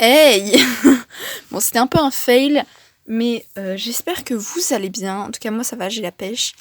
Hey. Bon, c'était un peu un fail, mais j'espère que vous allez bien. En tout cas, moi ça va, j'ai la pêche.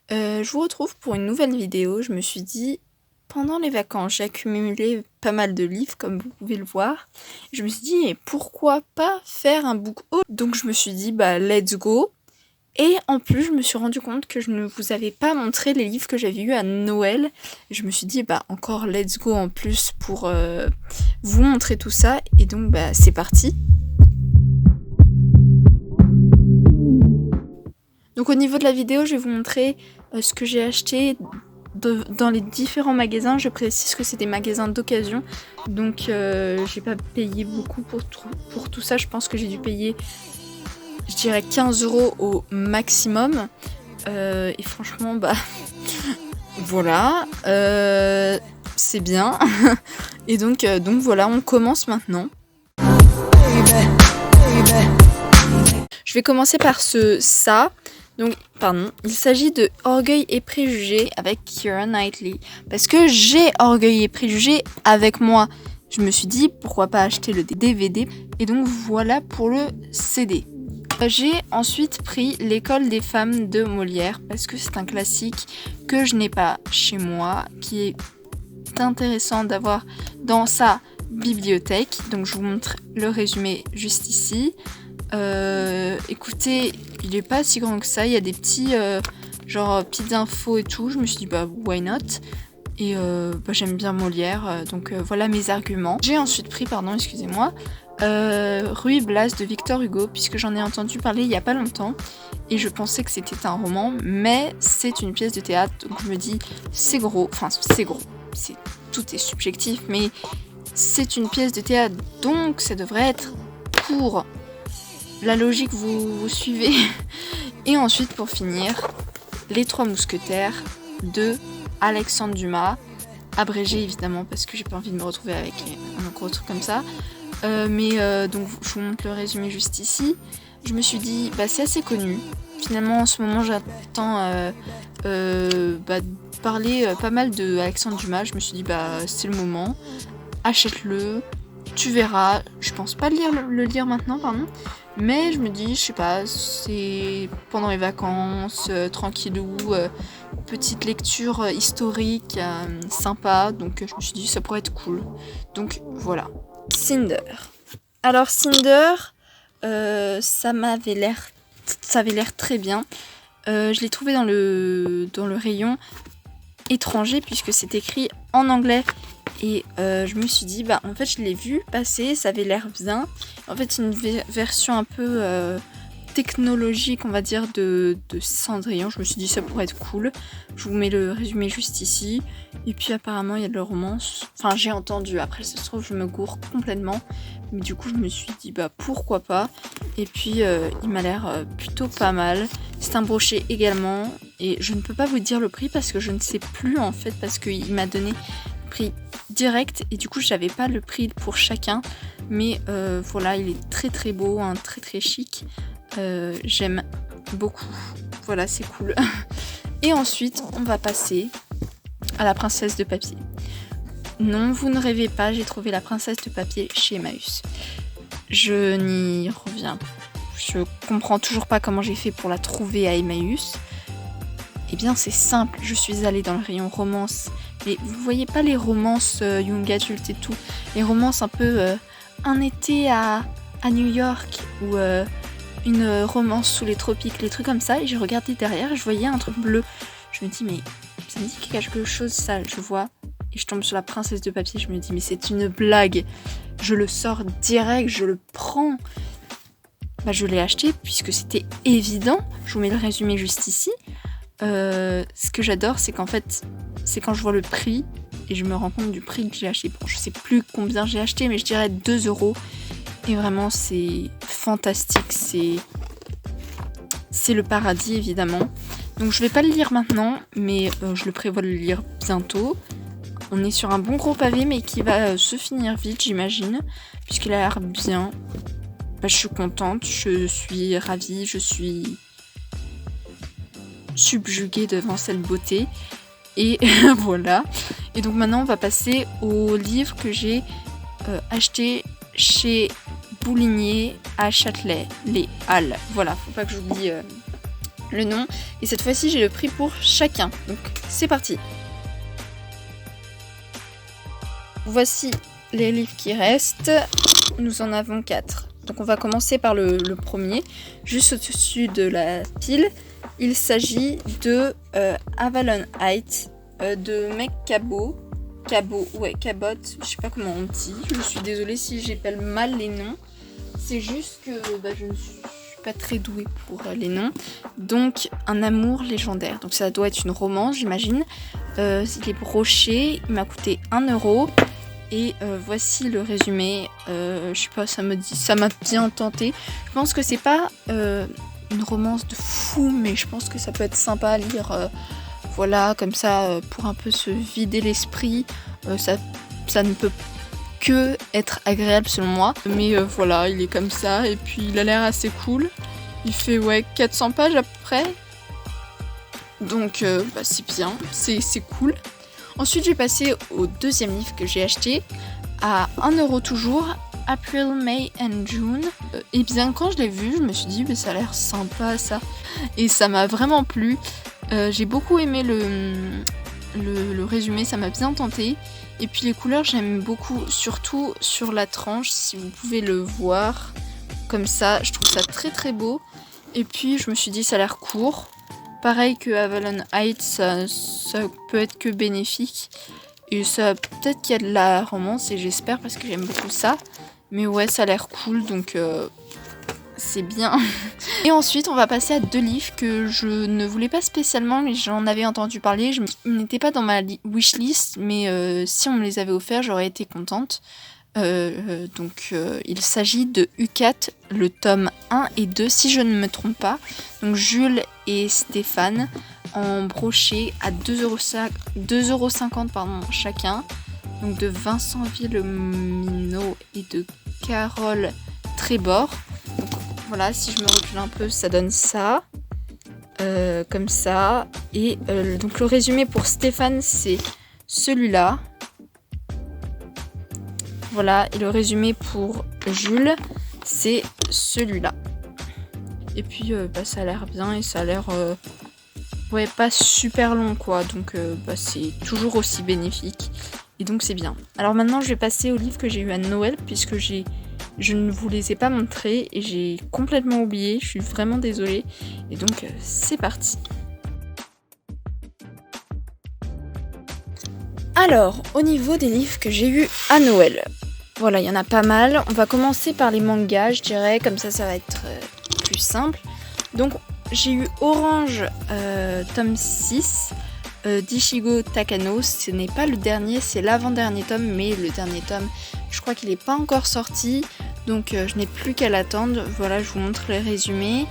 Je vous retrouve pour une nouvelle vidéo. Je me suis dit, pendant les vacances, j'ai accumulé pas mal de livres, comme vous pouvez le voir. Je me suis dit, et pourquoi pas faire un book haul? Donc je me suis dit, bah let's go. Et en plus, je me suis rendu compte que je ne vous avais pas montré les livres que j'avais eus à Noël. Je me suis dit, bah encore let's go en plus pour vous montrer tout ça. Et donc, bah c'est parti. Donc au niveau de la vidéo, je vais vous montrer ce que j'ai acheté dans les différents magasins. Je précise que c'est des magasins d'occasion. Donc j'ai pas payé beaucoup pour tout ça. Je pense que j'ai dû payer, je dirais 15 € au maximum. Et franchement, bah voilà, c'est bien. Et donc voilà, on commence maintenant. Je vais commencer par ça. Donc, pardon, il s'agit de Orgueil et Préjugés avec Keira Knightley. Parce que j'ai Orgueil et Préjugés avec moi. Je me suis dit, pourquoi pas acheter le DVD. Et donc, voilà pour le CD. J'ai ensuite pris L'école des femmes de Molière. Parce que c'est un classique que je n'ai pas chez moi. Qui est intéressant d'avoir dans sa bibliothèque. Donc, je vous montre le résumé juste ici. Écoutez, il est pas si grand que ça, il y a des petits genre petites infos et tout, je me suis dit bah why not, et j'aime bien Molière, donc voilà mes arguments. J'ai ensuite pris, Ruy Blas de Victor Hugo, puisque j'en ai entendu parler il y a pas longtemps et je pensais que c'était un roman, mais c'est une pièce de théâtre, donc je me dis c'est gros, tout est subjectif, mais c'est une pièce de théâtre, donc ça devrait être court. La logique, vous suivez. Et ensuite, pour finir, Les Trois Mousquetaires de Alexandre Dumas, abrégé évidemment parce que j'ai pas envie de me retrouver avec un gros truc comme ça. Donc je vous montre le résumé juste ici. Je me suis dit, bah c'est assez connu. Finalement, en ce moment, j'attends parler pas mal de Alexandre Dumas. Je me suis dit, bah c'est le moment. Achète-le. Tu verras. Je pense pas le lire maintenant, pardon. Mais je me dis, je sais pas, c'est pendant les vacances, tranquillou, petite lecture historique, sympa. Donc je me suis dit, ça pourrait être cool. Donc voilà. Cinder. Alors Cinder, ça avait l'air très bien. Je l'ai trouvé dans le rayon étranger puisque c'est écrit en anglais. Et je me suis dit, bah en fait je l'ai vu passer, ça avait l'air bien. En fait c'est une version un peu technologique, on va dire, de Cendrillon. Je me suis dit ça pourrait être cool. Je vous mets le résumé juste ici. Et puis apparemment il y a de la romance. Enfin j'ai entendu, après ça se trouve je me gourre complètement. Mais du coup je me suis dit bah pourquoi pas. Et puis il m'a l'air plutôt pas mal. C'est un brochet également. Et je ne peux pas vous dire le prix parce que je ne sais plus en fait. Parce qu'il m'a donné prix direct et du coup j'avais pas le prix pour chacun, mais voilà, il est très très beau, très très chic, j'aime beaucoup, voilà, c'est cool. Et ensuite on va passer à la princesse de papier. Non, vous ne rêvez pas, j'ai trouvé la princesse de papier chez Emmaüs. Je n'y reviens, je comprends toujours pas comment j'ai fait pour la trouver à Emmaüs. Eh bien c'est simple, je suis allée dans le rayon romance. Mais vous voyez pas les romances young adult et tout, les romances un peu un été à New York ou une romance sous les tropiques, les trucs comme ça. Et j'ai regardé derrière et je voyais un truc bleu. Je me dis mais ça me dit quelque chose ça, je vois. Et je tombe sur la princesse de papier, je me dis mais c'est une blague. Je le sors direct, je le prends. Bah je l'ai acheté puisque c'était évident. Je vous mets le résumé juste ici. Ce que j'adore c'est qu'en fait c'est quand je vois le prix et je me rends compte du prix que j'ai acheté. Bon, je sais plus combien j'ai acheté, mais je dirais 2 €. Et vraiment, c'est fantastique. C'est le paradis, évidemment. Donc, je vais pas le lire maintenant, mais je le prévois de le lire bientôt. On est sur un bon gros pavé, mais qui va se finir vite, j'imagine, puisqu'il a l'air bien. Bah, je suis contente, je suis ravie, je suis subjuguée devant cette beauté. Et voilà. Et donc maintenant on va passer au livre que j'ai acheté chez Boulinier à Châtelet, les Halles. Voilà, faut pas que j'oublie le nom. Et cette fois-ci, j'ai le prix pour chacun. Donc, c'est parti. Voici les livres qui restent. Nous en avons 4. Donc, on va commencer par le premier, juste au-dessus de la pile. Il s'agit de Avalon Heights de Meg Cabot. Cabot, je sais pas comment on dit. Je suis désolée si j'appelle mal les noms. C'est juste que je ne suis pas très douée pour les noms. Donc, un amour légendaire. Donc, ça doit être une romance, j'imagine. Il est broché. Il m'a coûté 1 €. Et voici le résumé. Je sais pas, ça m'a bien tenté. Je pense que c'est pas une romance de fou, mais je pense que ça peut être sympa à lire. Voilà, comme ça, pour un peu se vider l'esprit. Ça ne peut que être agréable selon moi. Mais voilà, il est comme ça. Et puis, il a l'air assez cool. Il fait 400 pages à peu près. Donc, c'est bien. C'est cool. Ensuite, je vais passer au deuxième livre que j'ai acheté. À 1 € toujours. April, May and June. Et bien, quand je l'ai vu, je me suis dit, ça a l'air sympa ça. Et ça m'a vraiment plu. J'ai beaucoup aimé le résumé, ça m'a bien tenté. Et puis les couleurs, j'aime beaucoup, surtout sur la tranche, si vous pouvez le voir. Comme ça, je trouve ça très très beau. Et puis je me suis dit, ça a l'air court. Pareil que Avalon Heights, ça peut être que bénéfique. Et ça, peut-être qu'il y a de la romance, et j'espère, parce que j'aime beaucoup ça. Mais ouais, ça a l'air cool, donc c'est bien. Et ensuite, on va passer à 2 livres que je ne voulais pas spécialement, mais j'en avais entendu parler. Ils n'étaient pas dans ma wishlist, mais si on me les avait offerts, j'aurais été contente. Il s'agit de U4, le tome 1 et 2, si je ne me trompe pas. Donc Jules et Stéphane, en brochet à 2,50 € chacun. Donc de Vincent Villeminot et de Carole Trébor. Donc voilà, si je me recule un peu, ça donne ça. Comme ça. Et donc le résumé pour Stéphane, c'est celui-là. Voilà, et le résumé pour Jules, c'est celui-là. Et puis ça a l'air bien et ça a l'air pas super long quoi. Donc c'est toujours aussi bénéfique. Et donc c'est bien. Alors maintenant je vais passer aux livres que j'ai eu à Noël, puisque je ne vous les ai pas montrés et j'ai complètement oublié. Je suis vraiment désolée. Et donc c'est parti. Alors, au niveau des livres que j'ai eu à Noël, voilà, il y en a pas mal. On va commencer par les mangas, je dirais, comme ça va être plus simple. Donc, j'ai eu Orange, tome 6, d'Ichigo Takano. Ce n'est pas le dernier, c'est l'avant-dernier tome, mais le dernier tome, je crois qu'il n'est pas encore sorti. Donc, je n'ai plus qu'à l'attendre. Voilà, je vous montre les résumés.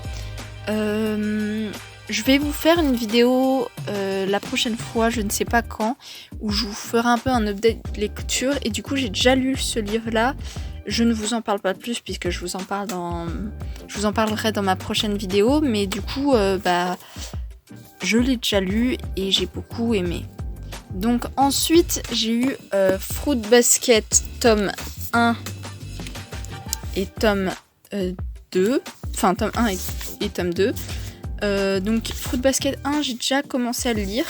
Je vais vous faire une vidéo la prochaine fois, je ne sais pas quand, où je vous ferai un peu un update lecture. Et du coup, j'ai déjà lu ce livre-là. Je ne vous en parle pas plus puisque je vous en parlerai dans ma prochaine vidéo. Mais du coup, je l'ai déjà lu et j'ai beaucoup aimé. Donc ensuite, j'ai eu Fruit Basket tome 1 et tome 2. Enfin, tome 1 et tome 2. Donc Fruit Basket 1, j'ai déjà commencé à le lire.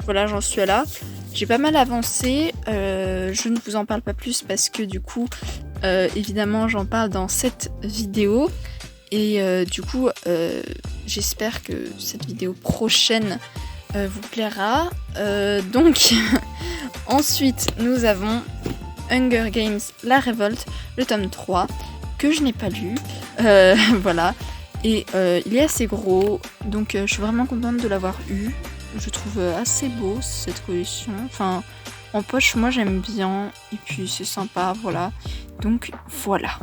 Voilà, j'en suis là. J'ai pas mal avancé. Je ne vous en parle pas plus parce que du coup, évidemment, j'en parle dans cette vidéo. Et du coup, j'espère que cette vidéo prochaine vous plaira. Donc, ensuite, nous avons Hunger Games, La Révolte, le tome 3, que je n'ai pas lu. Voilà. Et il est assez gros, donc je suis vraiment contente de l'avoir eu. Je trouve assez beau cette collection. Enfin, en poche, moi j'aime bien. Et puis c'est sympa, voilà. Donc voilà.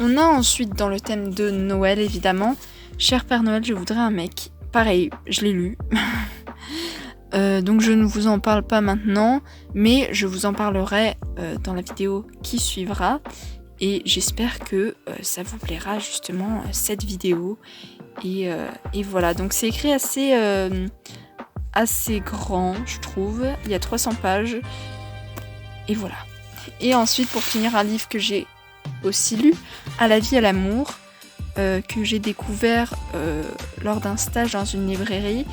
On a ensuite dans le thème de Noël, évidemment, Cher Père Noël, je voudrais un mec. Pareil, je l'ai lu. Donc je ne vous en parle pas maintenant, mais je vous en parlerai dans la vidéo qui suivra. Et j'espère que ça vous plaira justement cette vidéo. Et voilà, donc c'est écrit assez grand, je trouve. Il y a 300 pages. Et voilà. Et ensuite, pour finir, un livre que j'ai aussi lu À la vie, à l'amour, que j'ai découvert lors d'un stage dans une librairie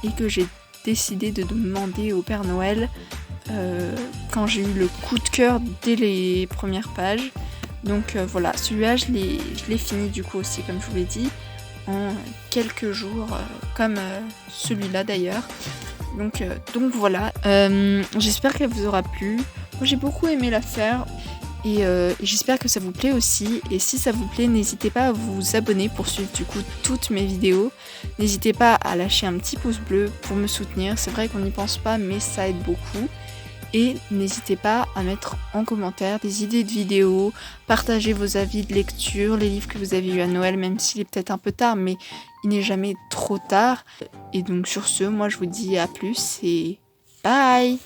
et que j'ai décidé de demander au Père Noël quand j'ai eu le coup de cœur dès les premières pages. Donc voilà, celui-là je l'ai fini du coup aussi, comme je vous l'ai dit, en quelques jours, comme celui-là d'ailleurs. Donc voilà, j'espère qu'elle vous aura plu. Moi j'ai beaucoup aimé la faire et j'espère que ça vous plaît aussi. Et si ça vous plaît, n'hésitez pas à vous abonner pour suivre du coup toutes mes vidéos. N'hésitez pas à lâcher un petit pouce bleu pour me soutenir. C'est vrai qu'on n'y pense pas, mais ça aide beaucoup. Et n'hésitez pas à mettre en commentaire des idées de vidéos, partager vos avis de lecture, les livres que vous avez eu à Noël, même s'il est peut-être un peu tard, mais il n'est jamais trop tard. Et donc sur ce, moi je vous dis à plus et bye!